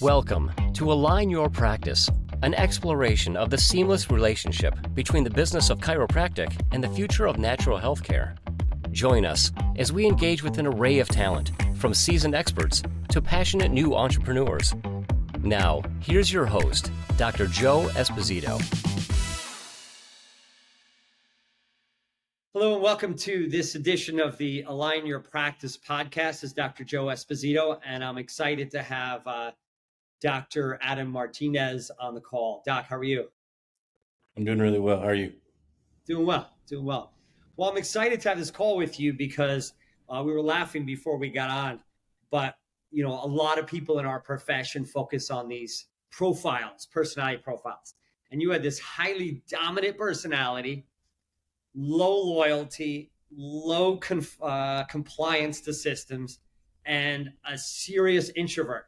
Welcome to Align Your Practice, an exploration of the seamless relationship between the business of chiropractic and the future of natural health care. Join us as we engage with an array of talent, from seasoned experts to passionate new entrepreneurs. Now, here's your host, Dr. Joe Esposito. Hello and welcome to this edition of the Align Your Practice podcast. This is Dr. Joe Esposito, and I'm excited to have Dr. Adam Martinez on the call. Doc, how are you? I'm doing really well. How are you? Doing well. Well, I'm excited to have this call with you because we were laughing before we got on, but a lot of people in our profession focus on these profiles, personality profiles. And you had this highly dominant personality, low loyalty, low compliance to systems, and a serious introvert.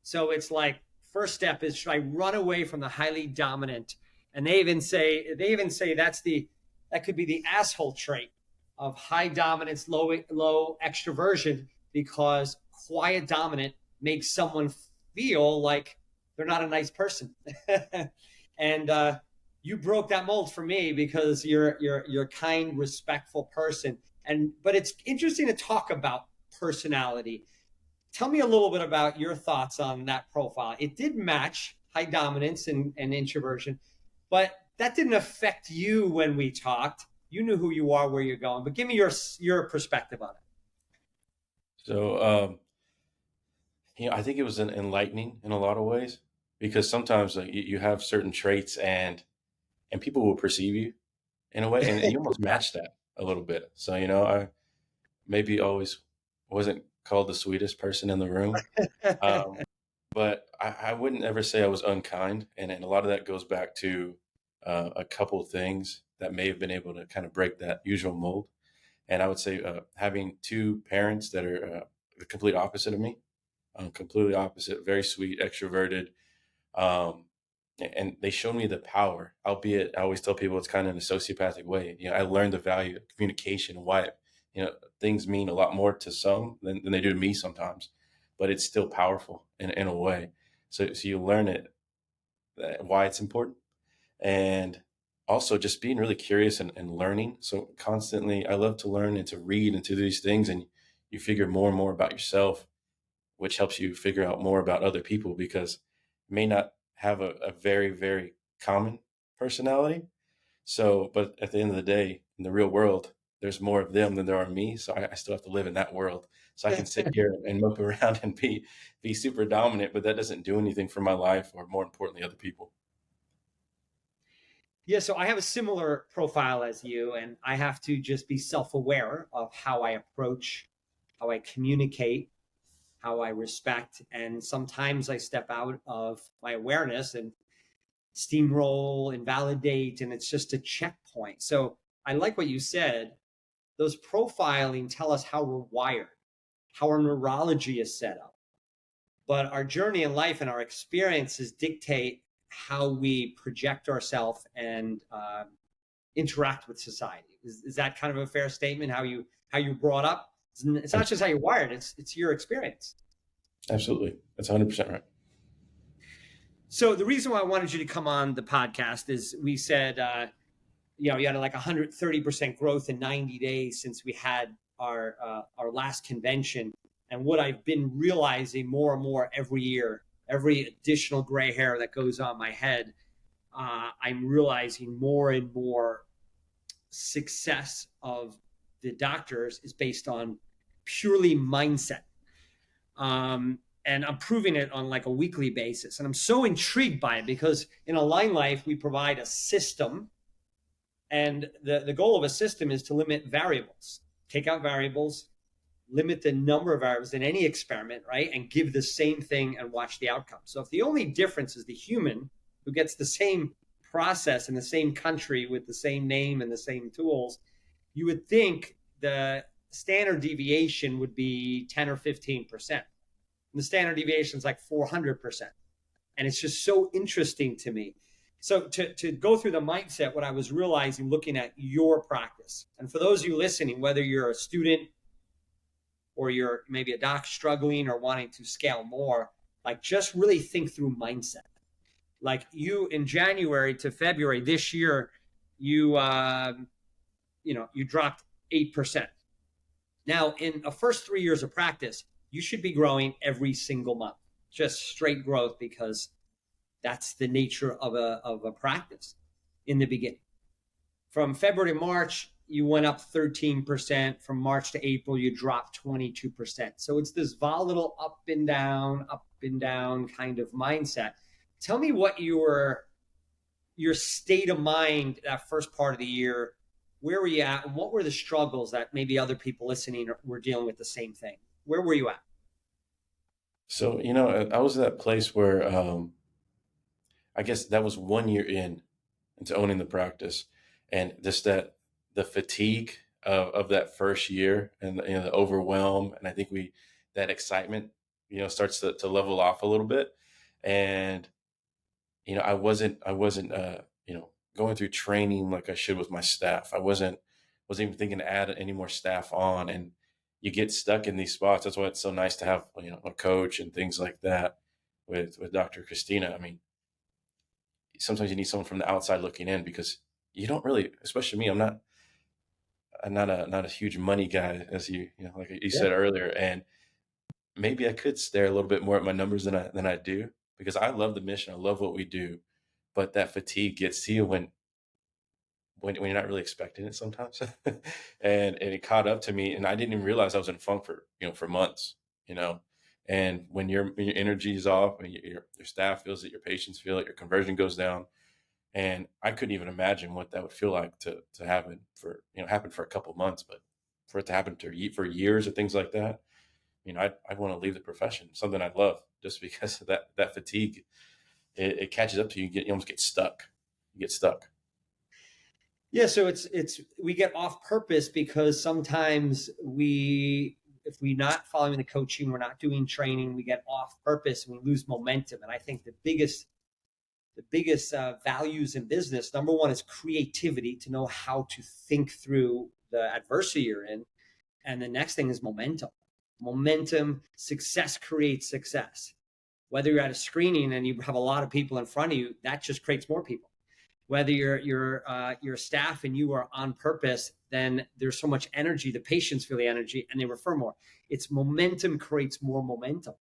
So it's like, first step is, should I run away from the highly dominant? And they even say that could be the asshole trait of high dominance, low extroversion, because quiet dominant makes someone feel like they're not a nice person. And you broke that mold for me because you're a kind, respectful person. But it's interesting to talk about personality. Tell me a little bit about your thoughts on that profile. It did match high dominance and introversion, but that didn't affect you when we talked. You knew who you are, where you're going, but give me your perspective on it. So, I think it was enlightening in a lot of ways, because sometimes you have certain traits and people will perceive you in a way, and you almost match that a little bit. So, I maybe always wasn't called the sweetest person in the room, but I wouldn't ever say I was unkind. And a lot of that goes back to a couple of things that may have been able to kind of break that usual mold. And I would say having two parents that are the complete opposite of me, completely opposite, very sweet, extroverted, and they showed me the power, albeit I always tell people it's kind of in a sociopathic way. I learned the value of communication and why things mean a lot more to some than they do to me sometimes, but it's still powerful in a way. So you learn it, why it's important, and also just being really curious and learning. So constantly, I love to learn and to read and to do these things, and you figure more and more about yourself, which helps you figure out more about other people, because you may not have a very, very common personality. So, but at the end of the day, in the real world, there's more of them than there are me. So I still have to live in that world. So I can sit here and mope around and be super dominant, but that doesn't do anything for my life, or more importantly, other people. Yeah, so I have a similar profile as you, and I have to just be self-aware of how I approach, how I communicate, how I respect. And sometimes I step out of my awareness and steamroll, invalidate, and it's just a checkpoint. So I like what you said. Those profiling tell us how we're wired, how our neurology is set up. But our journey in life and our experiences dictate how we project ourselves and interact with society. Is that kind of a fair statement? How you brought up? It's not just how you're wired; it's your experience. Absolutely, that's 100% right. So the reason why I wanted you to come on the podcast is we said, you had like 130% growth in 90 days since we had our last convention. And what I've been realizing more and more every year, every additional gray hair that goes on my head, I'm realizing more and more success of the doctors is based on purely mindset. And I'm proving it on like a weekly basis. And I'm so intrigued by it because in AlignLife, we provide a system. And the goal of a system is to limit variables, take out variables, limit the number of variables in any experiment, right? And give the same thing and watch the outcome. So if the only difference is the human who gets the same process in the same country with the same name and the same tools, you would think the standard deviation would be 10 or 15%. And the standard deviation is like 400%. And it's just so interesting to me. So to go through the mindset, what I was realizing looking at your practice, and for those of you listening, whether you're a student or you're maybe a doc struggling or wanting to scale more, Like, just really think through mindset. Like, you in January to February this year, you dropped 8%. Now, in the first 3 years of practice, you should be growing every single month, just straight growth, because that's the nature of a practice in the beginning. From February to March, you went up 13%. From March to April, you dropped 22%. So it's this volatile up and down kind of mindset. Tell me what your state of mind that first part of the year. Where were you at, and what were the struggles that maybe other people listening were dealing with the same thing? Where were you at? So, I was at that place where I guess that was 1 year into owning the practice, and just the fatigue of that first year, and the overwhelm, and I think that excitement starts to level off a little bit. And I wasn't going through training like I should with my staff. I wasn't even thinking to add any more staff on, and you get stuck in these spots. That's why it's so nice to have a coach and things like that with Dr. Christina. I mean, sometimes you need someone from the outside looking in, because you don't really, especially me, I'm not a huge money guy, as like you said earlier, and maybe I could stare a little bit more at my numbers than I do, because I love the mission, I love what we do, but that fatigue gets to you when you're not really expecting it sometimes. And it caught up to me, and I didn't even realize I was in funk for months. And when your energy is off, and your staff feels it, your patients feel it, your conversion goes down. And I couldn't even imagine what that would feel like to happen for a couple of months, but for it to happen for years or things like that, I'd want to leave the profession, something I love, just because of that fatigue. It catches up to you. You almost get stuck. You get stuck. Yeah, so we get off purpose because sometimes if we're not following the coaching, we're not doing training, we get off purpose and we lose momentum. And I think the biggest values in business, number one, is creativity, to know how to think through the adversity you're in. And the next thing is momentum. Success creates success. Whether you're at a screening and you have a lot of people in front of you, that just creates more people. Whether your staff and you are on purpose, then there's so much energy. The patients feel the energy and they refer more. It's momentum creates more momentum.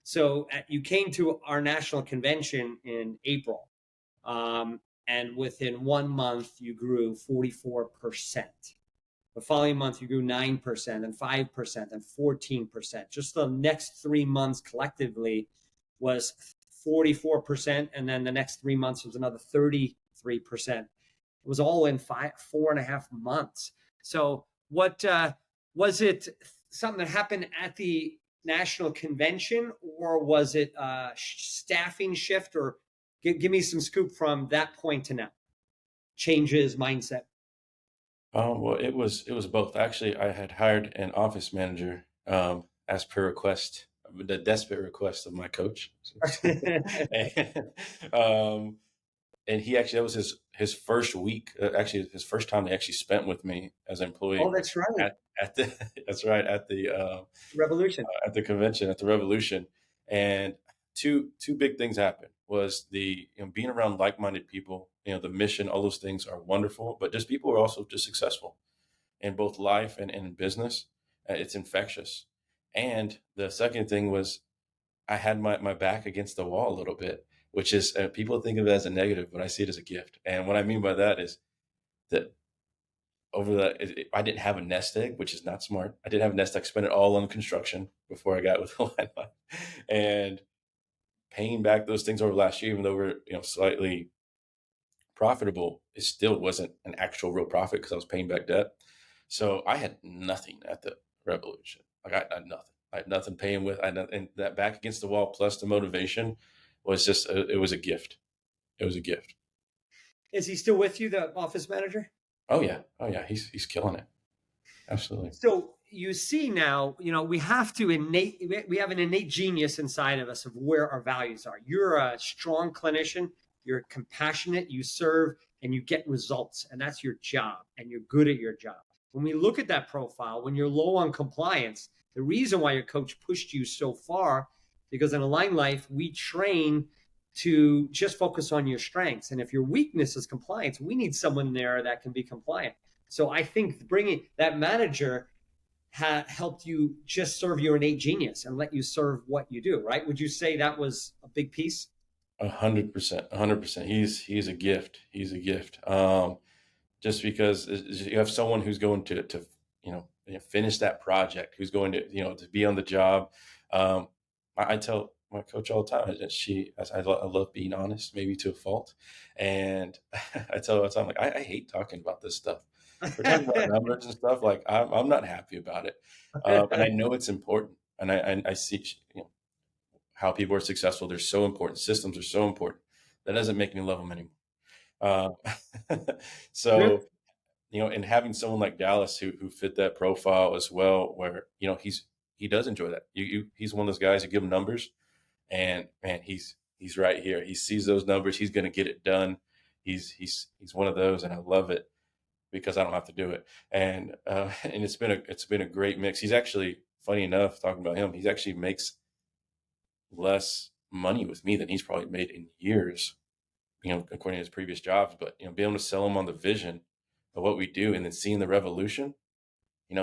So you came to our national convention in April, and within 1 month you grew 44%. The following month you grew 9%, and 5%, and 14%. Just the next 3 months collectively was 44%, and then the next 3 months was another 33%. It was all in 4.5 months. So what was it? Something that happened at the national convention, or was it a staffing shift? Or give me some scoop from that point to now. Changes, mindset. Well, it was both. Actually, I had hired an office manager, as per request, the desperate request of my coach. And he actually, that was his first week, actually his first time he actually spent with me as an employee. Oh, that's right. That's right, at the Revolution. at the convention, at the Revolution. And two big things happened. Was the being around like-minded people, the mission, all those things are wonderful, but just people are also just successful in both life and in business. It's infectious. And the second thing was, I had my back against the wall a little bit, which is, people think of it as a negative, but I see it as a gift. And what I mean by that is that I didn't have a nest egg, which is not smart. I didn't have a nest egg. I spent it all on construction before I got with AlignLife, and paying back those things over last year, even though we're slightly profitable, it still wasn't an actual real profit because I was paying back debt. So I had nothing at the Revolution. I had nothing. I had nothing paying with. And that back against the wall plus the motivation was just it was a gift. It was a gift. Is he still with you, the office manager? Oh yeah. He's killing it. Absolutely. So you see now, we have an innate genius inside of us of where our values are. You're a strong clinician, you're compassionate, you serve, and you get results, and that's your job, and you're good at your job. When we look at that profile, when you're low on compliance, the reason why your coach pushed you so far because in AlignLife, we train to just focus on your strengths. And if your weakness is compliance, we need someone there that can be compliant. So I think bringing that manager helped you just serve your innate genius and let you serve what you do, right? Would you say that was a big piece? 100%, 100%. He's a gift. He's a gift. Just because you have someone who's going to finish that project, who's going to be on the job. I tell my coach all the time that I love being honest, maybe to a fault, and I tell her all the time, like, I hate talking about this stuff. We're talking about numbers and stuff. Like, I'm not happy about it, and I know it's important, and I see how people are successful. They're so important. Systems are so important. That doesn't make me love them anymore. So, and having someone like Dallas who fit that profile as well, where, he does enjoy that. He's one of those guys who give him numbers, and man, he's right here. He sees those numbers. He's going to get it done. He's one of those, and I love it because I don't have to do it. And it's been a great mix. He's actually, funny enough, talking about him, he actually makes less money with me than he's probably made in years, according to his previous jobs. But, being able to sell him on the vision of what we do and then seeing the revolution,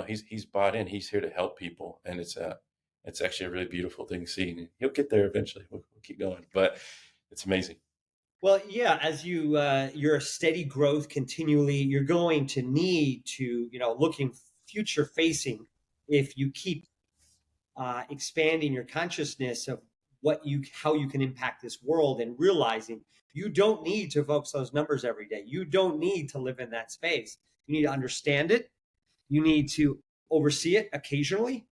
he's bought in. He's here to help people. And it's actually a really beautiful thing to see. And he'll get there eventually. We'll keep going, but it's amazing. Well, yeah, as your steady growth continually, you're going to need to, looking future facing, if you keep expanding your consciousness of how you can impact this world, and realizing you don't need to focus those numbers every day. You don't need to live in that space. You need to understand it. You need to oversee it occasionally,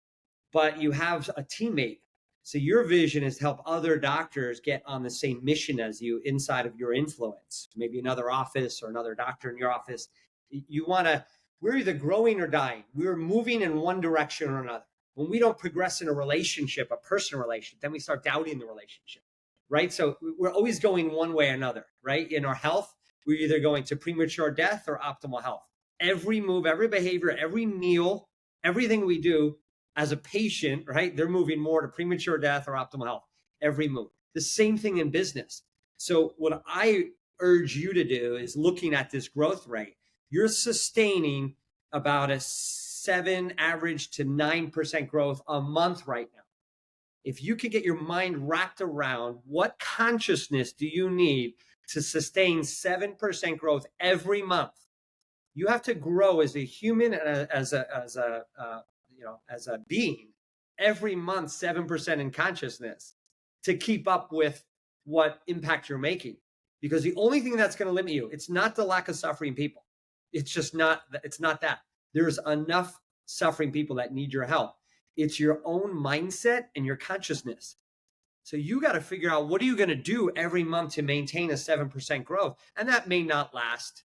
but you have a teammate. So your vision is to help other doctors get on the same mission as you inside of your influence, maybe another office or another doctor in your office. We're either growing or dying. We're moving in one direction or another. When we don't progress in a relationship, a personal relationship, then we start doubting the relationship, right? So we're always going one way or another, right? In our health, we're either going to premature death or optimal health. Every move, every behavior, every meal, everything we do as a patient, right? They're moving more to premature death or optimal health. Every move. The same thing in business. So what I urge you to do is, looking at this growth rate, you're sustaining about a 7 average to 9% growth a month right now. If you could get your mind wrapped around what consciousness do you need to sustain 7% growth every month, you have to grow as a human and as a being every month 7% in consciousness to keep up with what impact you're making. Because the only thing that's going to limit you, it's not the lack of suffering people. It's not that. There's enough suffering people that need your help. It's your own mindset and your consciousness. So you got to figure out, what are you going to do every month to maintain a 7% growth? And that may not last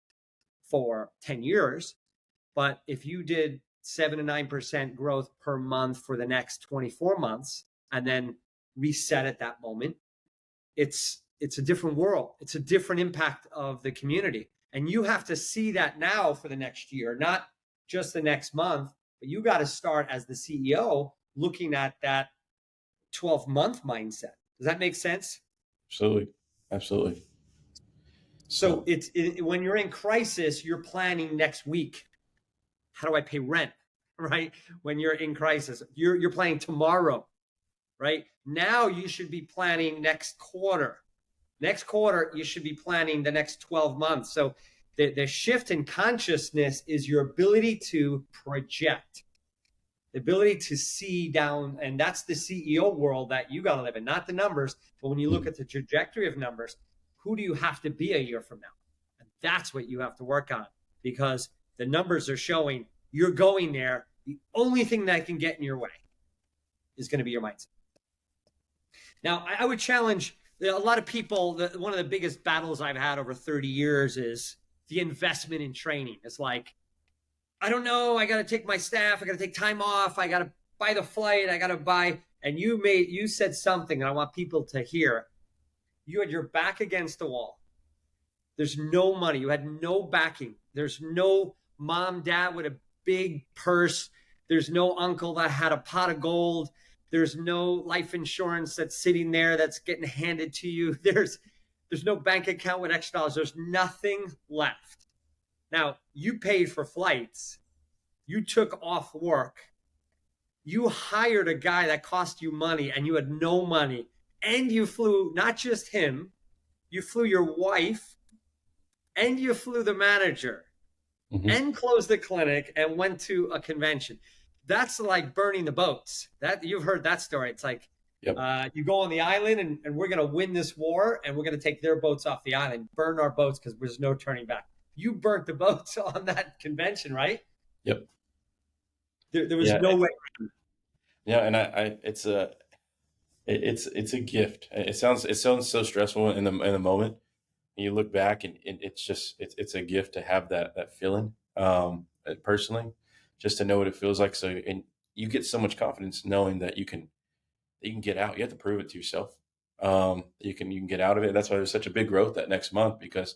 for 10 years, but if you did 7 to 9% growth per month for the next 24 months and then reset at that moment, it's a different world. It's a different impact of the community. And you have to see that now for the next year, not just the next month, but you got to start as the CEO looking at that 12-month mindset. Does that make sense? Absolutely. Absolutely. So when you're in crisis, you're planning next week. How do I pay rent? Right? When you're in crisis, you're planning tomorrow, right? Now you should be planning next quarter. Next quarter, you should be planning the next 12 months. So the shift in consciousness is your ability to project, the ability to see down. And that's the CEO world that you got to live in, not the numbers. But when you look at the trajectory of numbers, who do you have to be a year from now? And that's what you have to work on, because the numbers are showing you're going there. The only thing that can get in your way is going to be your mindset. Now, I would challenge a lot of people. One of the biggest battles I've had over 30 years is the investment in training. It's like, I don't know, I got to take my staff, I got to take time off, I got to buy the flight, I got to buy. And you said something that I want people to hear. You had your back against the wall. There's no money. You had no backing. There's no mom, dad with a big purse. There's no uncle that had a pot of gold. There's no life insurance that's sitting there that's getting handed to you. There's no bank account with extra dollars. There's nothing left. Now, you paid for flights. You took off work. You hired a guy that cost you money and you had no money. And you flew not just him, you flew your wife, and you flew the manager, and closed the clinic and went to a convention. That's like burning the boats. That you've heard that story. It's like, you go on the island and we're going to win this war and we're going to take their boats off the island, burn our boats because there's no turning back. You burnt the boats on that convention, right? Yep. There was no way. Yeah, and it's a gift. It sounds so stressful in the moment. And you look back and it's a gift to have that feeling. Personally, just to know what it feels like. So, and you get so much confidence knowing that you can get out. You have to prove it to yourself. You can get out of it. That's why there's such a big growth that next month, because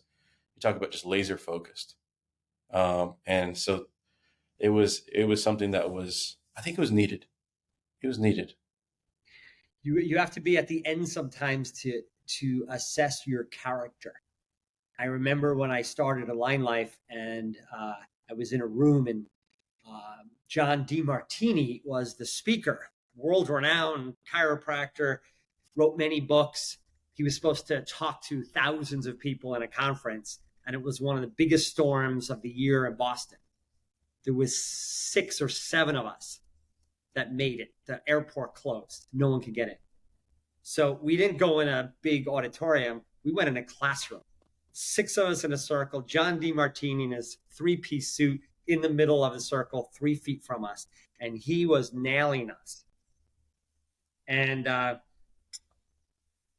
you talk about just laser focused. And so it was something that I think it was needed. It was needed. You have to be at the end sometimes to assess your character. I remember when I started AlignLife and I was in a room and John DeMartini was the speaker, world-renowned chiropractor, wrote many books. He was supposed to talk to thousands of people in a conference, and it was one of the biggest storms of the year in Boston. There was 6 or 7 of us that made it. The airport closed. No one could get in. So we didn't go in a big auditorium. We went in a classroom. 6 of us in a circle, John DeMartini in his 3-piece suit in the middle of the circle, 3 feet from us. And he was nailing us. And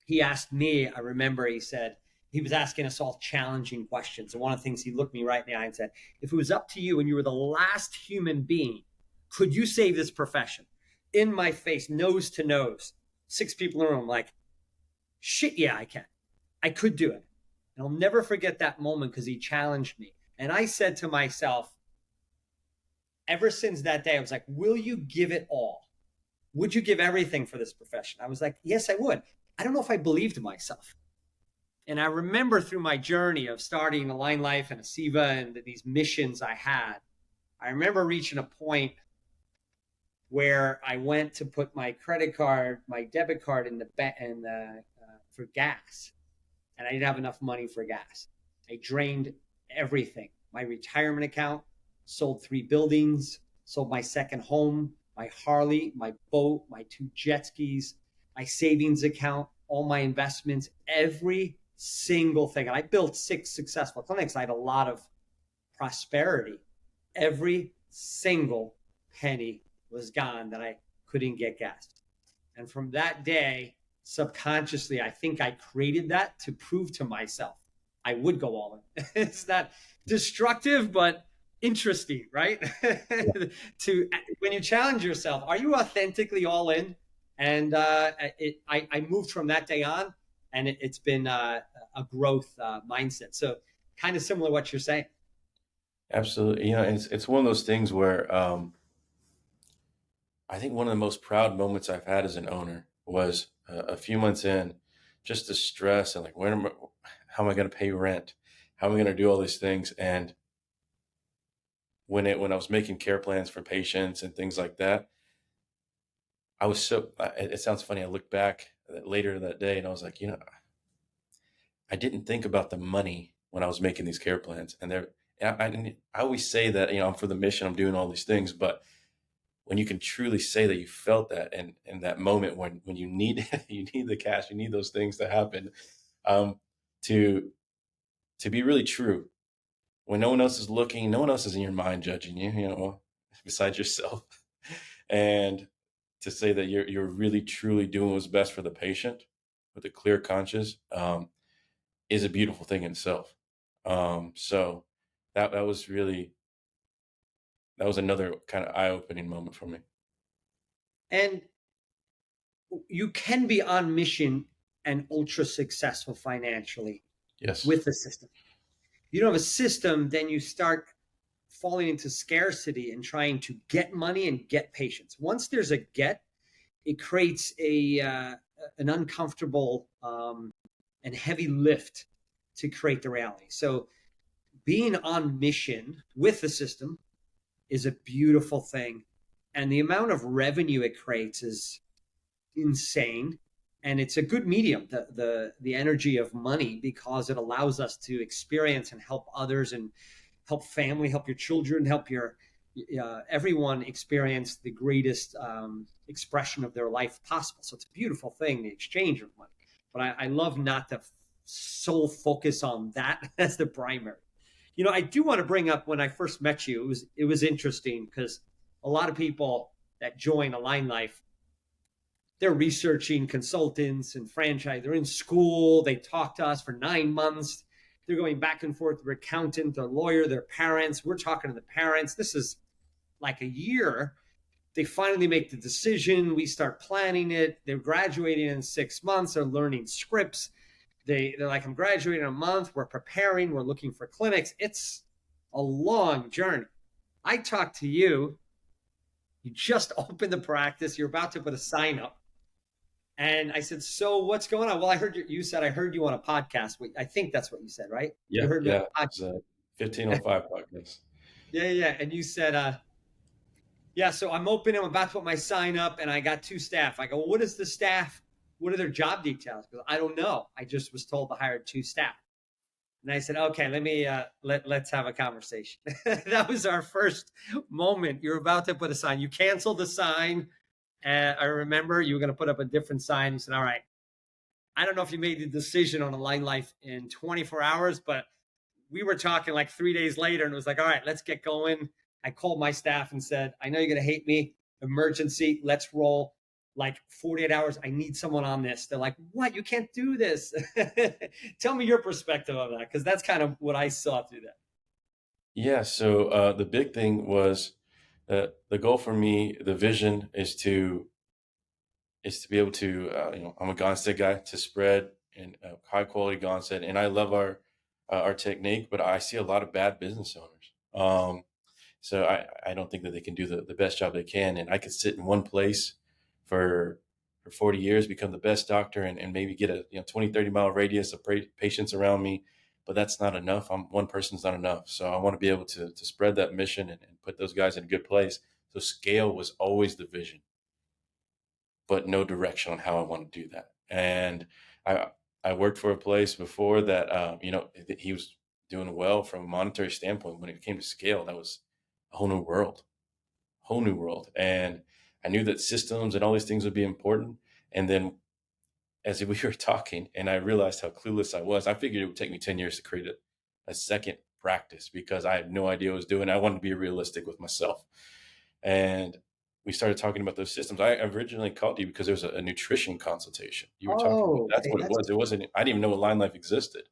he asked me, I remember he said, he was asking us all challenging questions. And one of the things, he looked me right in the eye and said, if it was up to you and you were the last human being, could you save this profession? In my face, nose to nose, 6 people in the room, like, shit, yeah, I can. I could do it. And I'll never forget that moment because he challenged me. And I said to myself, ever since that day, I was like, will you give it all? Would you give everything for this profession? I was like, yes, I would. I don't know if I believed myself. And I remember through my journey of starting AlignLife and Asiva and these missions I had, I remember reaching a point where I went to put my credit card, my debit card in for gas. And I didn't have enough money for gas. I drained everything. My retirement account, sold 3 buildings, sold my second home, my Harley, my boat, my 2 jet skis, my savings account, all my investments, every single thing. And I built 6 successful clinics. I had a lot of prosperity. Every single penny was gone that I couldn't get gas. And from that day, subconsciously, I think I created that to prove to myself I would go all in. It's not destructive, but interesting, right? When you challenge yourself, are you authentically all in? And I moved from that day on, and it's been a growth mindset. So kind of similar to what you're saying. Absolutely. It's one of those things where I think one of the most proud moments I've had as an owner was a few months in, just the stress and like, how am I going to pay rent? How am I going to do all these things? And when I was making care plans for patients and things like that, I was it sounds funny. I looked back later that day and I was like, I didn't think about the money when I was making these care plans. And I always say that, I'm for the mission, I'm doing all these things, but when you can truly say that you felt that and in that moment when you need the cash, you need those things to happen, to be really true. When no one else is looking, no one else is in your mind judging you, besides yourself. And to say that you're really truly doing what's best for the patient with a clear conscience is a beautiful thing in itself. So that was another kind of eye-opening moment for me. And you can be on mission and ultra successful financially. Yes. With the system. You don't have a system, then you start falling into scarcity and trying to get money and get patients. Once there's a get, it creates an uncomfortable and heavy lift to create the reality. So being on mission with the system is a beautiful thing. And the amount of revenue it creates is insane. And it's a good medium, the energy of money, because it allows us to experience and help others and help family, help your children, help your everyone experience the greatest expression of their life possible. So it's a beautiful thing, the exchange of money. But I love not to sole focus on that as the primary. I do want to bring up when I first met you, it was interesting because a lot of people that join AlignLife, they're researching consultants and franchise. They're in school. They talk to us for 9 months. They're going back and forth with their accountant, their lawyer, their parents. We're talking to the parents. This is like a year. They finally make the decision. We start planning it. They're graduating in 6 months. They're learning scripts. They're like, I'm graduating in a month. We're preparing. We're looking for clinics. It's a long journey. I talked to you. You just opened the practice. You're about to put a sign up. And I said, so what's going on? Well, I heard you said, I heard you on a podcast. I think that's what you said, right? Yeah, you heard yeah. It's a 1505 podcast. Yeah. And you said, yeah, so I'm open. I'm about to put my sign up and I got 2 staff. I go, well, what is the staff? What are their job details? Because I don't know. I just was told to hire 2 staff. And I said, okay, let me, let's have a conversation. That was our first moment. You're about to put a sign. You canceled the sign. I remember you were going to put up a different sign. You said, all right, I don't know if you made the decision on AlignLife in 24 hours, but we were talking like 3 days later and it was like, all right, let's get going. I called my staff and said, I know you're going to hate me. Emergency. Let's roll. Like 48 hours. I need someone on this. They're like, what? You can't do this. Tell me your perspective of that. Because that's kind of what I saw through that. Yeah. So the big thing was the goal for me, the vision is to be able to, I'm a Gonstead guy, to spread in high quality Gonstead. And I love our technique, but I see a lot of bad business owners. So I don't think that they can do the best job they can. And I could sit in one place for 40 years, become the best doctor and maybe get a 20, 30 mile radius of patients around me. But that's not enough. One person's not enough. So I want to be able to spread that mission and put those guys in a good place. So scale was always the vision, but no direction on how I want to do that. And I worked for a place before that, he was doing well from a monetary standpoint. When it came to scale, that was a whole new world. And I knew that systems and all these things would be important. And then as we were talking and I realized how clueless I was, I figured it would take me 10 years to create a second practice because I had no idea what I was doing. I wanted to be realistic with myself. And we started talking about those systems. I originally called you because there was a nutrition consultation. You were talking about, that's what it was. It wasn't, I didn't even know AlignLife existed.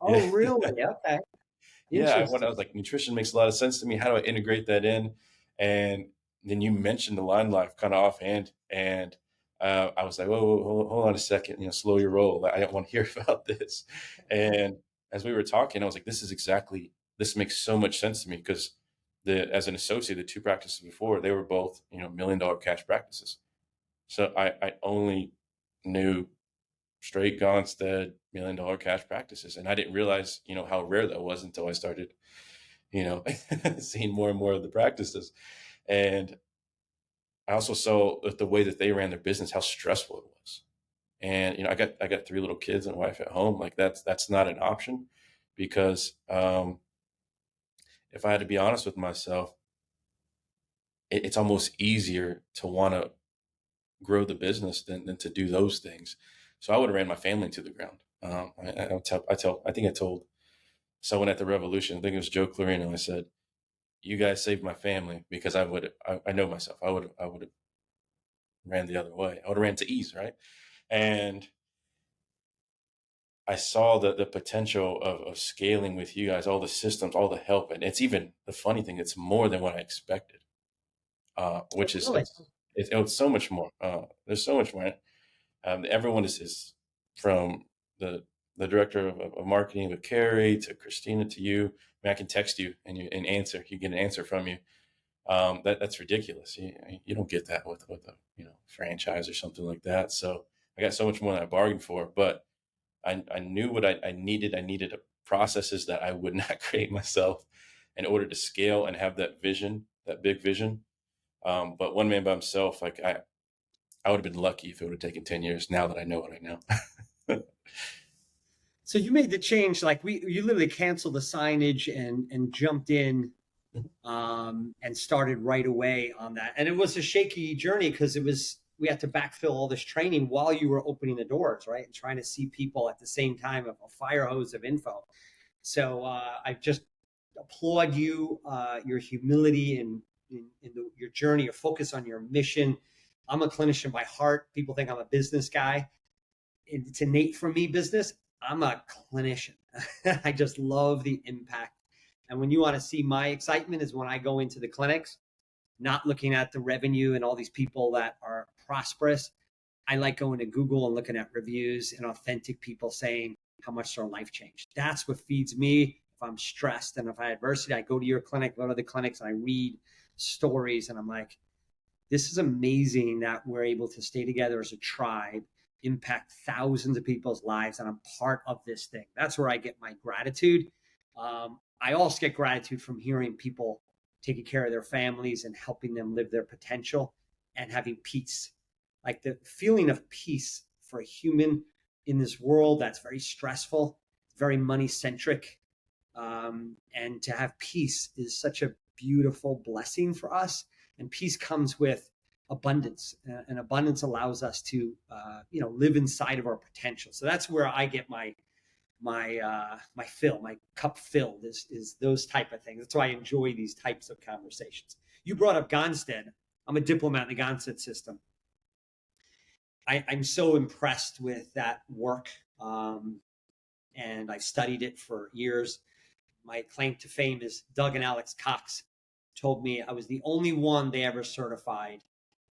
Oh, really? Okay. Yeah. I was like, nutrition makes a lot of sense to me. How do I integrate that in? And then you mentioned AlignLife kind of offhand. And I was like, whoa, hold on a second, slow your roll. I don't want to hear about this. And as we were talking, I was like, this makes so much sense to me because as an associate, the 2 practices before, they were both, $1 million cash practices. So I only knew straight Gonstead $1 million cash practices. And I didn't realize, how rare that was until I started, seeing more and more of the practices. And I also saw the way that they ran their business, how stressful it was. And, I got 3 little kids and a wife at home. Like that's not an option because, if I had to be honest with myself, it's almost easier to want to grow the business than to do those things. So I would have ran my family to the ground. I think I told someone at the Revolution, I think it was Joe Clarino, I said, you guys saved my family because I know myself. I would have ran the other way. I would have ran to ease. Right. And I saw the potential of scaling with you guys, all the systems, all the help. And it's even the funny thing, it's more than what I expected, which is, Really? it's so much more. There's so much more. Everyone is from the director of marketing with Carrie to Christina to you. I mean, I can text you and answer. You get an answer from you. That's ridiculous. You don't get that with a franchise or something like that. So I got so much more than I bargained for, but I knew what I needed. I needed processes that I would not create myself in order to scale and have that vision, that big vision. But one man by himself, like I would have been lucky if it would have taken 10 years now that I know what I know. So you made the change, like you literally canceled the signage and jumped in and started right away on that. And it was a shaky journey because we had to backfill all this training while you were opening the doors, right? And trying to see people at the same time, of a fire hose of info. So I just applaud you, your humility in your journey, your focus on your mission. I'm a clinician by heart. People think I'm a business guy. It's innate for me, business. I'm a clinician. I just love the impact. And when you want to see my excitement is when I go into the clinics, not looking at the revenue and all these people that are prosperous. I like going to Google and looking at reviews and authentic people saying how much their life changed. That's what feeds me. If I'm stressed and if I have adversity, I go to your clinic, go to the clinics, and I read stories. And I'm like, this is amazing that we're able to stay together as a tribe, impact thousands of people's lives, and I'm part of this thing. That's where I get my gratitude. I also get gratitude from hearing people taking care of their families and helping them live their potential and having peace. Like the feeling of peace for a human in this world that's very stressful, very money centric. And to have peace is such a beautiful blessing for us. And peace comes with abundance, and abundance allows us to, live inside of our potential. So that's where I get my cup filled is those type of things. That's why I enjoy these types of conversations. You brought up Gonstead. I'm a diplomat in the Gonstead system. I'm so impressed with that work. And I've studied it for years. My claim to fame is Doug and Alex Cox told me I was the only one they ever certified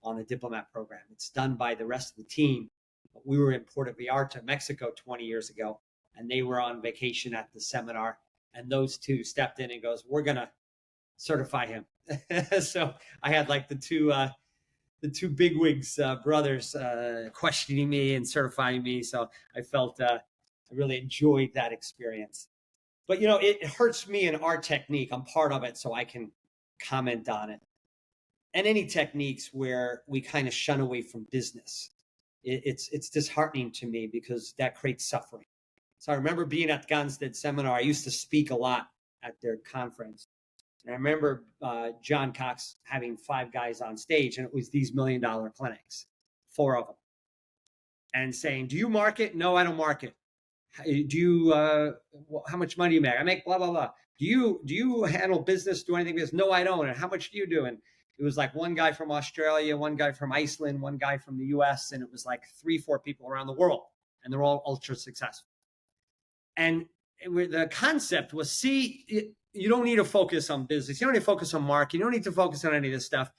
on the diplomat program. It's done by the rest of the team. But we were in Puerto Vallarta, Mexico 20 years ago, and they were on vacation at the seminar. And those two stepped in and goes, we're going to certify him. So I had like the two bigwigs brothers questioning me and certifying me. So I felt I really enjoyed that experience. But, it hurts me in our technique. I'm part of it, so I can comment on it. And any techniques where we kind of shun away from business, it's disheartening to me because that creates suffering. So I remember being at the Gonstead seminar. I used to speak a lot at their conference. And I remember John Cox having 5 guys on stage, and it was these $1 million clinics, 4 of them, and saying, do you market? No, I don't market. Do you, how much money do you make? I make blah, blah, blah. Do you handle business, do anything business? No, I don't. And how much do you do? And it was like one guy from Australia, one guy from Iceland, one guy from the US. And it was like 3-4 people around the world. And they're all ultra successful. And the concept was, you don't need to focus on business. You don't need to focus on marketing. You don't need to focus on any of this stuff.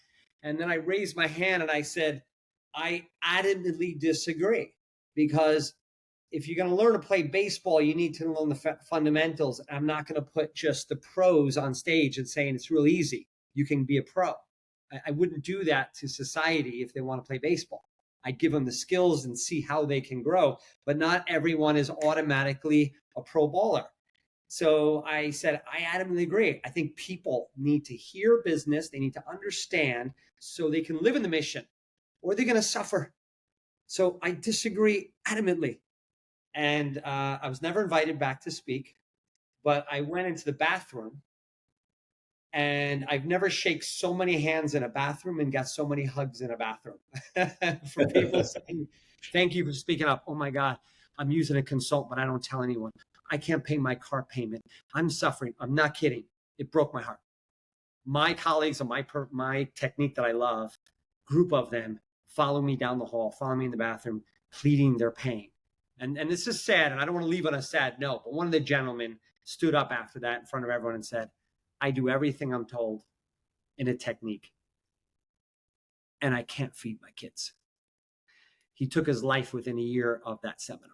And then I raised my hand and I said, I adamantly disagree, because if you're going to learn to play baseball, you need to learn the fundamentals. I'm not going to put just the pros on stage and saying it's real easy. You can be a pro. I wouldn't do that to society if they want to play baseball. I'd give them the skills and see how they can grow. But not everyone is automatically a pro baller. So I said, I adamantly agree. I think people need to hear business. They need to understand so they can live in the mission, or they're going to suffer. So I disagree adamantly. And I was never invited back to speak, but I went into the bathroom, and I've never shaken so many hands in a bathroom and got so many hugs in a bathroom from people saying, thank you for speaking up. Oh my God, I'm using a consultant, but I don't tell anyone. I can't pay my car payment. I'm suffering. I'm not kidding. It broke my heart. My colleagues on my technique that I love, group of them, follow me down the hall, follow me in the bathroom, pleading their pain. And this is sad, and I don't want to leave on a sad note, but one of the gentlemen stood up after that in front of everyone and said, I do everything I'm told in a technique, and I can't feed my kids. He took his life within a year of that seminar.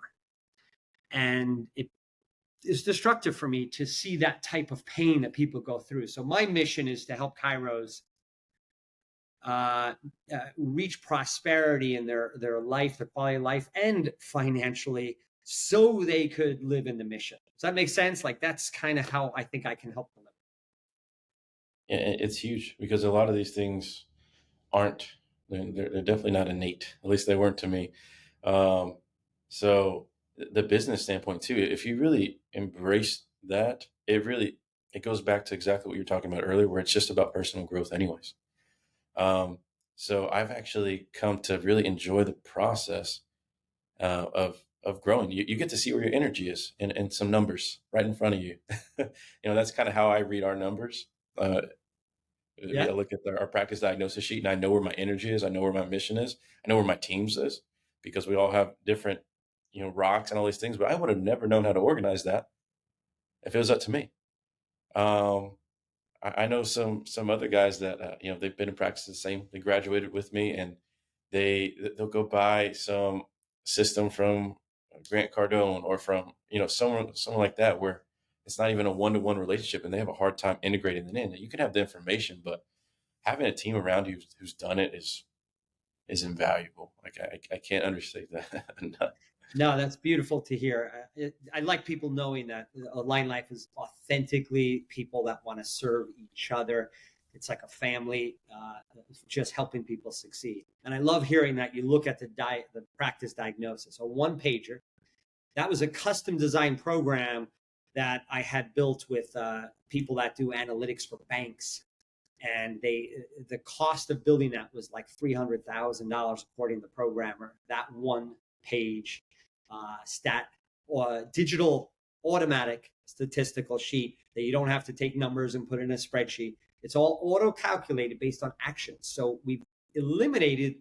And it is destructive for me to see that type of pain that people go through. So my mission is to help chiros reach prosperity in their life, their quality of life, and financially, so they could live in the mission. Does that make sense? Like, that's kind of how I think I can help them. It's huge because a lot of these things aren't, they're definitely not innate. At least they weren't to me. Um, so the business standpoint too, if you really embrace that, it goes back to exactly what you were talking about earlier, where it's just about personal growth anyways. Um, so I've actually come to really enjoy the process of growing. You get to see where your energy is in some numbers right in front of you. That's kind of how I read our numbers. Uh, I Yeah. look at our practice diagnosis sheet, and I know where my energy is. I know where my mission is. I know where my teams is, because we all have different, rocks and all these things. But I would have never known how to organize that if it was up to me. Um, I know some other guys that they've been in practice the same. They graduated with me, and they'll go buy some system from Grant Cardone, or from someone like that, where it's not even a one-to-one relationship, and they have a hard time integrating it in. You can have the information, but having a team around you who's done it is invaluable. Like, I can't understate that enough. No, that's beautiful to hear. I like people knowing that AlignLife is authentically people that want to serve each other. It's like a family, just helping people succeed. And I love hearing that you look at the practice diagnosis, a one pager. That was a custom design program that I had built with people that do analytics for banks. And the cost of building that was like $300,000 according to the programmer. That one page digital automatic statistical sheet that you don't have to take numbers and put in a spreadsheet. It's all auto calculated based on actions. So we've eliminated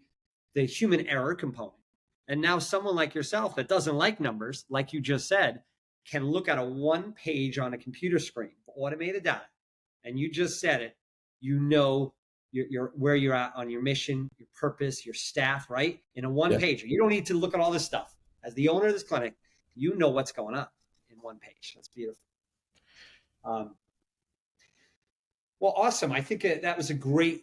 the human error component. And now someone like yourself that doesn't like numbers, like you just said, can look at a one page on a computer screen, automated data. And you just said it, you're where you're at on your mission, your purpose, your staff, right? In a one pager. You don't need to look at all this stuff. As the owner of this clinic, you know what's going on in one page. That's beautiful. Well, awesome. I think that was a great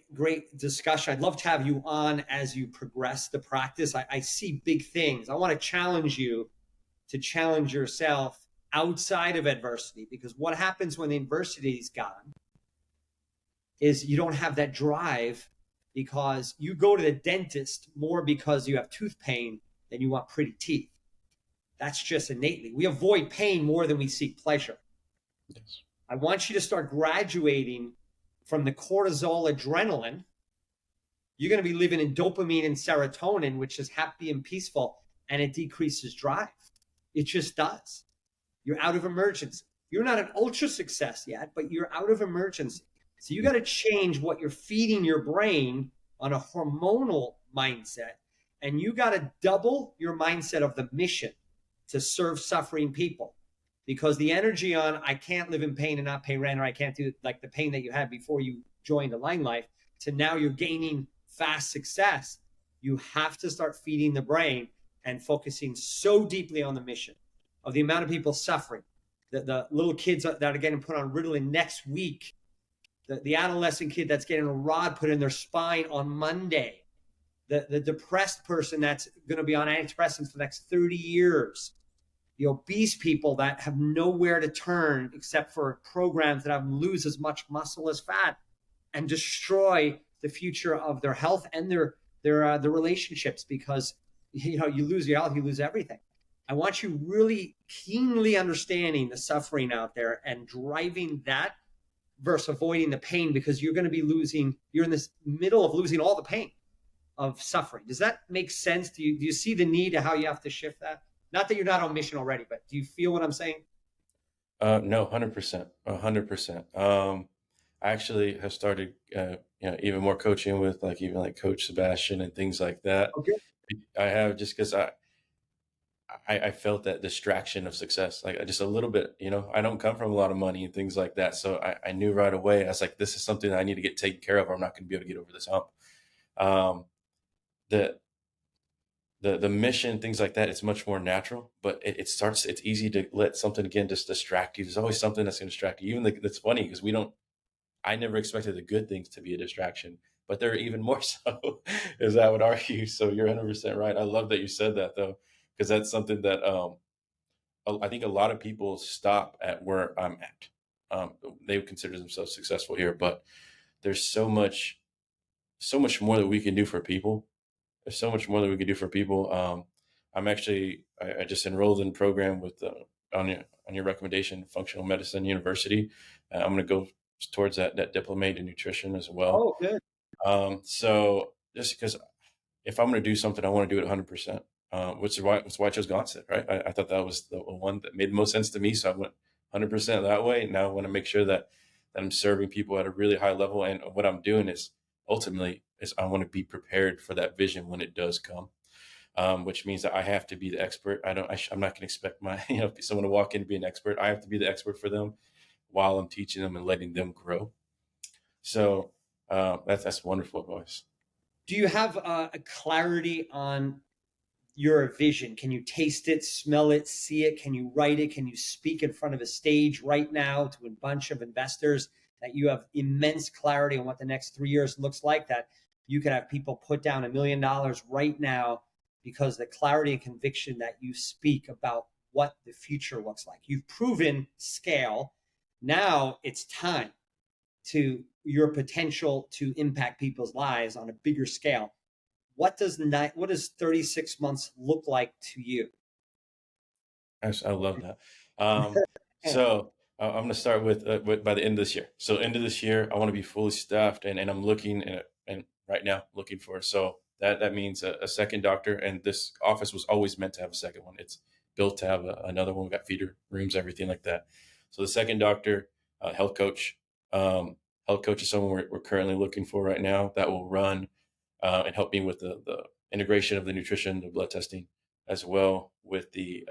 discussion. I'd love to have you on as you progress the practice. I see big things. I want to challenge you to challenge yourself outside of adversity, because what happens when the adversity is gone is you don't have that drive, because you go to the dentist more because you have tooth pain than you want pretty teeth. That's just innately. We avoid pain more than we seek pleasure. Yes. I want you to start graduating from the cortisol adrenaline. You're going to be living in dopamine and serotonin, which is happy and peaceful, and it decreases drive. It just does. You're out of emergency. You're not an ultra success yet, but you're out of emergency. So you got to change what you're feeding your brain on a hormonal mindset, and you got to double your mindset of the mission to serve suffering people. Because the energy on I can't live in pain and not pay rent, or I can't do like the pain that you had before you joined AlignLife, to now you're gaining fast success. You have to start feeding the brain and focusing so deeply on the mission of the amount of people suffering. The little kids that are getting put on Ritalin next week, the adolescent kid that's getting a rod put in their spine on Monday, the depressed person that's going to be on antidepressants for the next 30 years, the obese people that have nowhere to turn except for programs that have them lose as much muscle as fat and destroy the future of their health and their relationships, because you lose your health, you lose everything. I want you really keenly understanding the suffering out there and driving that versus avoiding the pain, because you're going to be you're in this middle of losing all the pain of suffering. Does that make sense? Do you see the need of how you have to shift that? Not that you're not on mission already, but do you feel what I'm saying? No, 100%, 100%. I actually have started, even more coaching with even like Coach Sebastian and things like that. Okay. I have, just because I felt that distraction of success, like just a little bit. I don't come from a lot of money and things like that, so I knew right away. I was like, this is something that I need to get taken care of, or I'm not going to be able to get over this hump. The mission, things like that, it's much more natural, but it's easy to let something again just distract you. There's always something that's going to distract you. Even that's funny, because I never expected the good things to be a distraction. but they're even more so, as I would argue. So you're 100% right. I love that you said that though, because that's something that I think a lot of people stop at where I'm at. They would consider themselves successful here, but there's so much more that we can do for people. There's so much more that we can do for people. I just enrolled in a program with on your recommendation, Functional Medicine University. I'm going to go towards that diplomate in nutrition as well. Oh, good. So just because if I'm going to do something, I want to do it 100%. Which is why I chose Gonstead, right? I thought that was the one that made the most sense to me, so I went 100% that way. Now I want to make sure that I'm serving people at a really high level, and what I'm doing is ultimately is I want to be prepared for that vision when it does come, which means that I have to be the expert. I'm not going to expect someone to walk in and be an expert. I have to be the expert for them while I'm teaching them and letting them grow. So that's wonderful advice. Do you have a clarity on your vision? Can you taste it, smell it, see it? Can you write it? Can you speak in front of a stage right now to a bunch of investors that you have immense clarity on what the next 3 years looks like, that you could have people put down $1 million right now because the clarity and conviction that you speak about what the future looks like? You've proven scale. Now it's time to your potential to impact people's lives on a bigger scale. What does 36 months look like to you? I love that. So I'm going to start with by the end of this year. So end of this year, I want to be fully staffed, and I'm looking and right now looking for. So that means a second doctor, and this office was always meant to have a second one. It's built to have another one. We got feeder rooms, everything like that. So the second doctor, health coach. Health coach is someone we're currently looking for right now that will run and help me with the integration of the nutrition, the blood testing, as well with the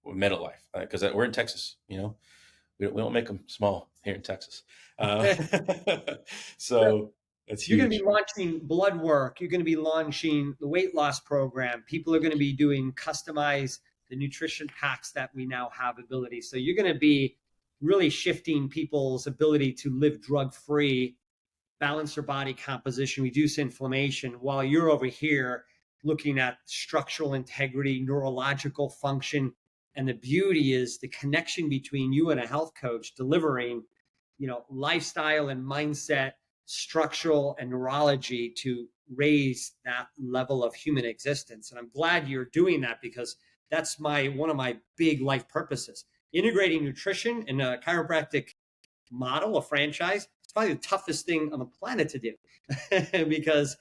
mental life, because we're in Texas. We don't make them small here in Texas. So that's huge. You're going to be launching blood work. You're going to be launching the weight loss program. People are going to be doing customized the nutrition packs that we now have ability. So you're going to be really shifting people's ability to live drug-free, balance their body composition, reduce inflammation, while you're over here looking at structural integrity, neurological function. And the beauty is the connection between you and a health coach delivering, lifestyle and mindset, structural and neurology to raise that level of human existence. And I'm glad you're doing that, because that's one of my big life purposes. Integrating nutrition in a chiropractic model, a franchise, it's probably the toughest thing on the planet to do because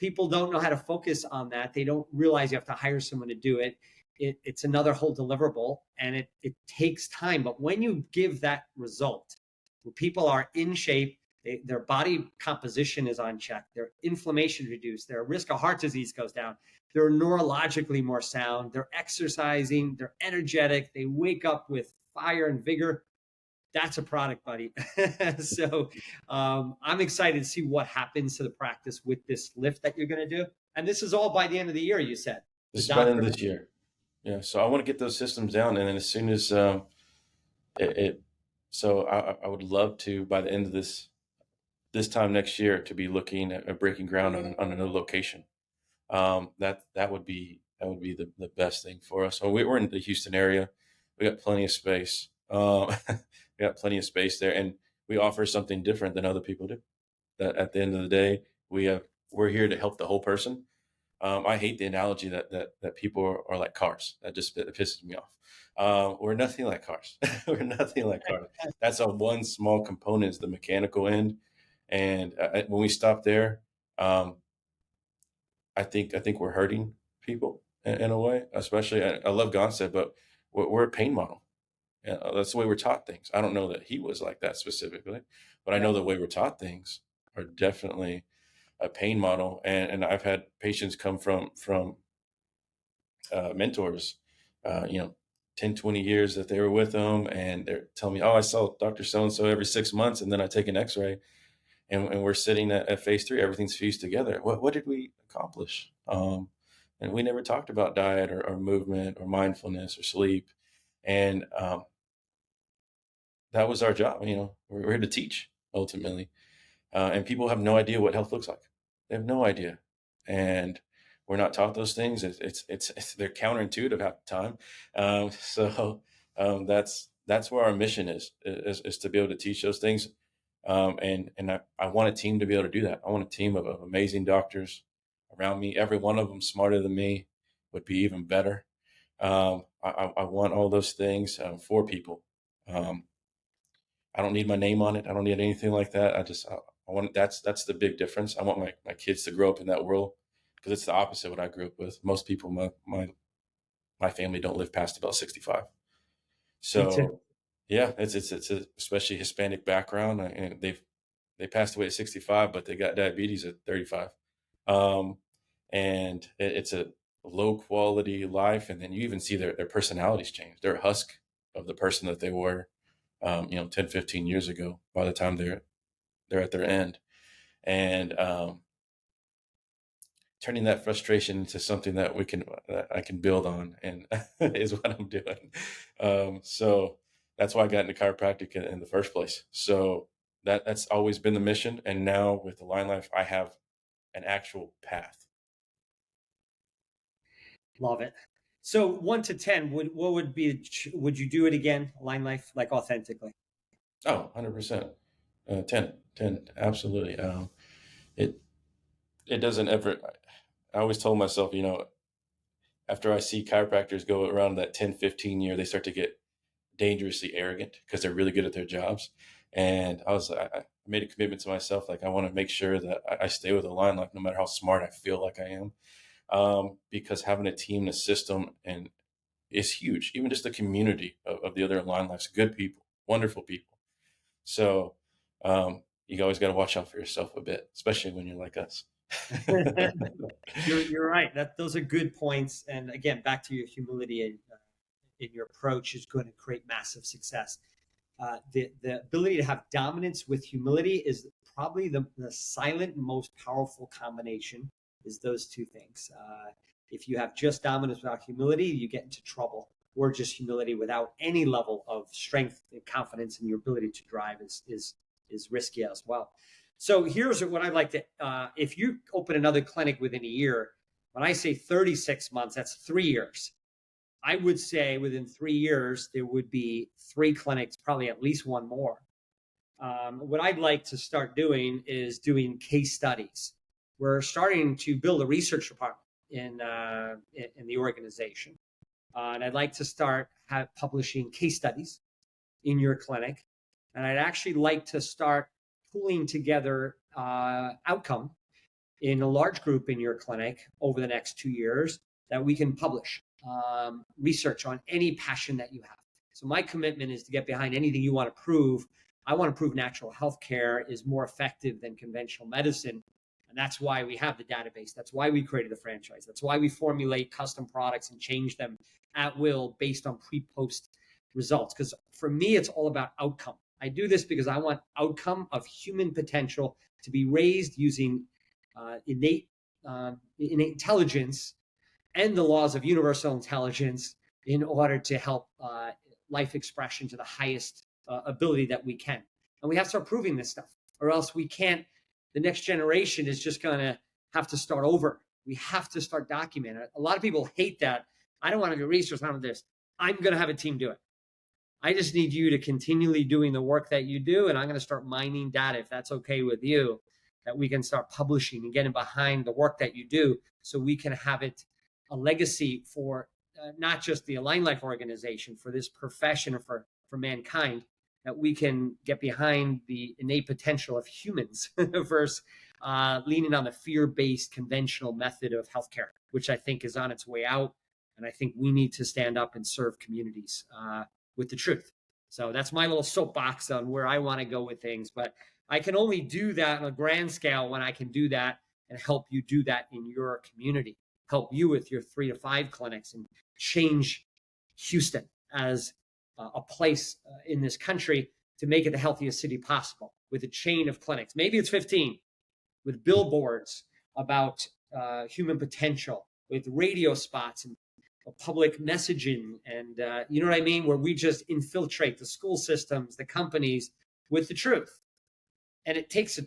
people don't know how to focus on that. They don't realize you have to hire someone to do it. It's another whole deliverable, and it takes time. But when you give that result, where people are in shape, their body composition is on check, their inflammation reduced, their risk of heart disease goes down, they're neurologically more sound, they're exercising, they're energetic, they wake up with fire and vigor. That's a product, buddy. So I'm excited to see what happens to the practice with this lift that you're going to do. And this is all by the end of the year, you said. This is by the end of this year. Yeah. So I want to get those systems down. And then as soon as so I would love to, by the end of this time next year, to be looking at breaking ground on another location. That would be the best thing for us. So we're in the Houston area. We got plenty of space. We got plenty of space there, and we offer something different than other people do. That at the end of the day, we're here to help the whole person. I hate the analogy that people are like cars. That pisses me off. We're nothing like cars. We're nothing like cars. That's one small component, is the mechanical end. And when we stop there, I think we're hurting people in a way. Especially, I love Gonstead, but we're a pain model. That's the way we're taught things. I don't know that he was like that specifically, but I know the way we're taught things are definitely a pain model. And I've had patients come from mentors, 10, 20 years that they were with them, and they're telling me, oh, I saw Dr. So-and-so every 6 months, and then I take an x-ray, and we're sitting at phase 3, everything's fused together. What did we accomplish? And we never talked about diet or movement or mindfulness or sleep. And that was our job. We're here to teach ultimately. and people have no idea what health looks like. They have no idea, and we're not taught those things. It's they're counterintuitive half the time. That's where our mission is to be able to teach those things. And I want a team to be able to do that. I want a team of amazing doctors around me. Every one of them smarter than me would be even better. I want all those things for people. I don't need my name on it. I don't need anything like that. I want, that's the big difference. I want my kids to grow up in that world, because it's the opposite of what I grew up with. Most people, my family don't live past about 65. Me too. So yeah, it's a, especially Hispanic background, and they passed away at 65, but they got diabetes at 35. Um, and it's a low quality life. And then you even see their personalities change. They're a husk of the person that they were, 10, 15 years ago by the time they're at their end. And turning that frustration into something that I can build on, and is what I'm doing. So that's why I got into chiropractic in the first place. So that's always been the mission. And now with AlignLife, I have an actual path. Love it. So 1 to 10, would you do it again? AlignLife, like authentically? Oh, 100%. 10, absolutely. It doesn't ever, I always told myself, after I see chiropractors go around that 10, 15 year, they start to get dangerously arrogant because they're really good at their jobs. And I made a commitment to myself. Like, I want to make sure that I stay with AlignLife no matter how smart I feel like I am. Because having a team, a system, and is huge. Even just the community of the other AlignLifes, good people, wonderful people. So you always got to watch out for yourself a bit, especially when you're like us. You're right. Those are good points. And again, back to your humility in your approach is going to create massive success. The ability to have dominance with humility is probably the silent most powerful combination, is those two things. If you have just dominance without humility, you get into trouble. Or just humility without any level of strength and confidence in your ability to drive is risky as well. So here's what I'd like to, if you open another clinic within a year, when I say 36 months, that's 3 years. I would say within 3 years, there would be 3 clinics, probably at least one more. What I'd like to start doing is doing case studies. We're starting to build a research department in the organization. And I'd like to start publishing case studies in your clinic. And I'd actually like to start pulling together outcome in a large group in your clinic over the next 2 years that we can publish research on any passion that you have. So my commitment is to get behind anything you want to prove. I want to prove natural health care is more effective than conventional medicine. And that's why we have the database. That's why we created the franchise. That's why we formulate custom products and change them at will based on pre-post results. Because for me, it's all about outcome. I do this because I want outcome of human potential to be raised using innate intelligence and the laws of universal intelligence in order to help life expression to the highest ability that we can. And we have to start proving this stuff, or else we can't. The next generation is just going to have to start over. We have to start documenting it. A lot of people hate that. I don't want to do research on this. I'm going to have a team do it. I just need you to continually doing the work that you do, and I'm going to start mining data, if that's okay with you, that we can start publishing and getting behind the work that you do, so we can have it a legacy for not just the AlignLife organization, for this profession, or for mankind, that we can get behind the innate potential of humans versus leaning on the fear-based conventional method of healthcare, which I think is on its way out. And I think we need to stand up and serve communities with the truth. So that's my little soapbox on where I want to go with things. But I can only do that on a grand scale when I can do that and help you do that in your community, help you with your 3 to 5 clinics, and change Houston as a place in this country to make it the healthiest city possible, with a chain of clinics. Maybe it's 15, with billboards about human potential, with radio spots and public messaging, and you know what I mean, where we just infiltrate the school systems, the companies, with the truth. And it takes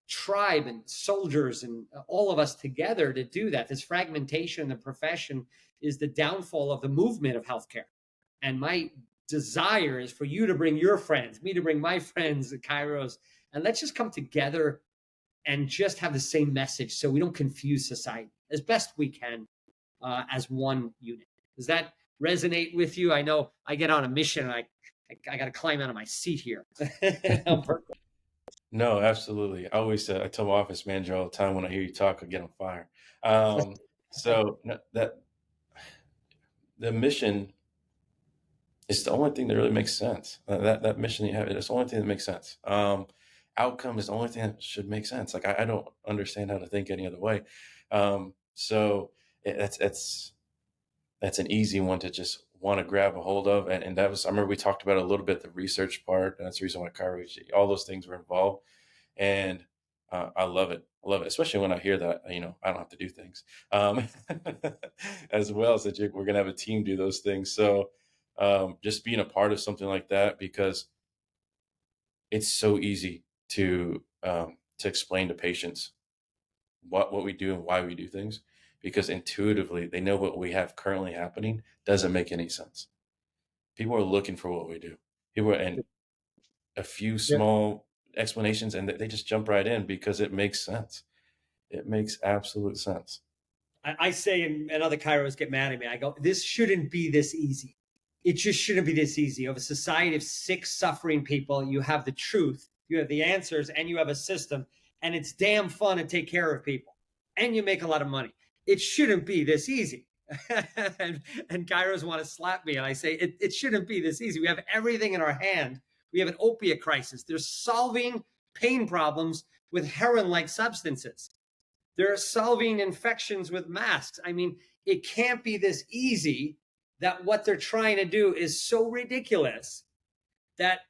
tribe and soldiers and all of us together to do that. This fragmentation in the profession is the downfall of the movement of healthcare. And my desire is for you to bring your friends, me to bring my friends, the chiros, and let's just come together and just have the same message so we don't confuse society as best we can as one unit. Does that resonate with you? I know I get on a mission and I got to climb out of my seat here. No, absolutely. I tell my office manager all the time, when I hear you talk, I get on fire. So that the mission is the only thing that really makes sense. That mission you have, it's the only thing that makes sense. Outcome is the only thing that should make sense. Like I don't understand how to think any other way. So that's an easy one to just want to grab a hold of. And that was, I remember we talked about a little bit, the research part, and that's the reason why chiropractic, all those things were involved. And I love it. I love it, especially when I hear that, I don't have to do things as well as that we're going to have a team do those things. So just being a part of something like that, because it's so easy to explain to patients what we do and why we do things, because intuitively they know what we have currently happening doesn't make any sense. People are looking for what we do. And a few small explanations, and they just jump right in because it makes sense. It makes absolute sense. I say, and other chiros get mad at me, I go, this shouldn't be this easy. It just shouldn't be this easy. You have a society of sick, suffering people. You have the truth, you have the answers, and you have a system, and it's damn fun to take care of people, and you make a lot of money. It shouldn't be this easy. and chiros want to slap me, and I say, it shouldn't be this easy. We have everything in our hand. We have an opiate crisis. They're solving pain problems with heroin-like substances. They're solving infections with masks. I mean, it can't be this easy. That what they're trying to do is so ridiculous that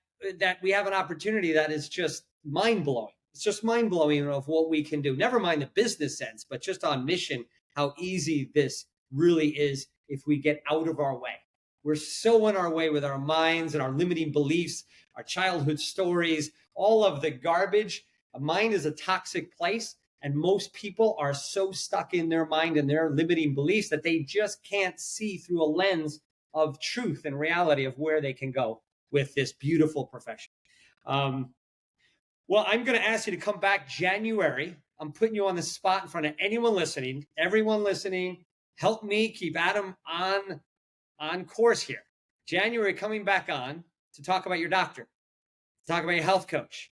we have an opportunity that is just mind-blowing. It's just mind-blowing of what we can do. Never mind the business sense, but just on mission, how easy this really is if we get out of our way. We're so in our way with our minds and our limiting beliefs, our childhood stories, all of the garbage. A mind is a toxic place. And most people are so stuck in their mind and their limiting beliefs that they just can't see through a lens of truth and reality of where they can go with this beautiful profession. Well, I'm going to ask you to come back January. I'm putting you on the spot in front of anyone listening, everyone listening. Help me keep Adam on course here. January, coming back on to talk about your doctor, to talk about your health coach,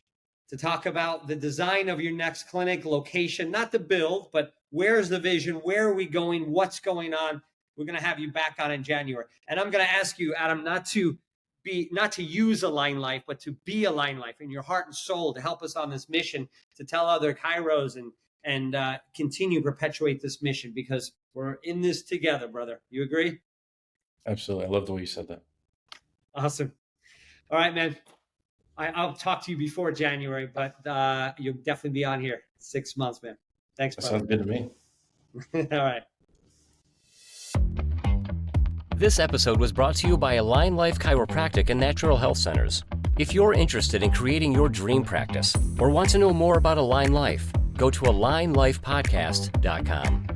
to talk about the design of your next clinic, location, not the build, but where's the vision? Where are we going? What's going on? We're going to have you back on in January. And I'm going to ask you, Adam, not to use AlignLife, but to be AlignLife in your heart and soul, to help us on this mission, to tell other chiros and continue perpetuate this mission, because we're in this together, brother. You agree? Absolutely. I love the way you said that. Awesome. All right, man. I'll talk to you before January, but you'll definitely be on here 6 months, man. Thanks, brother. That sounds good to me. All right. This episode was brought to you by AlignLife Chiropractic and Natural Health Centers. If you're interested in creating your dream practice or want to know more about AlignLife, go to AlignLifePodcast.com.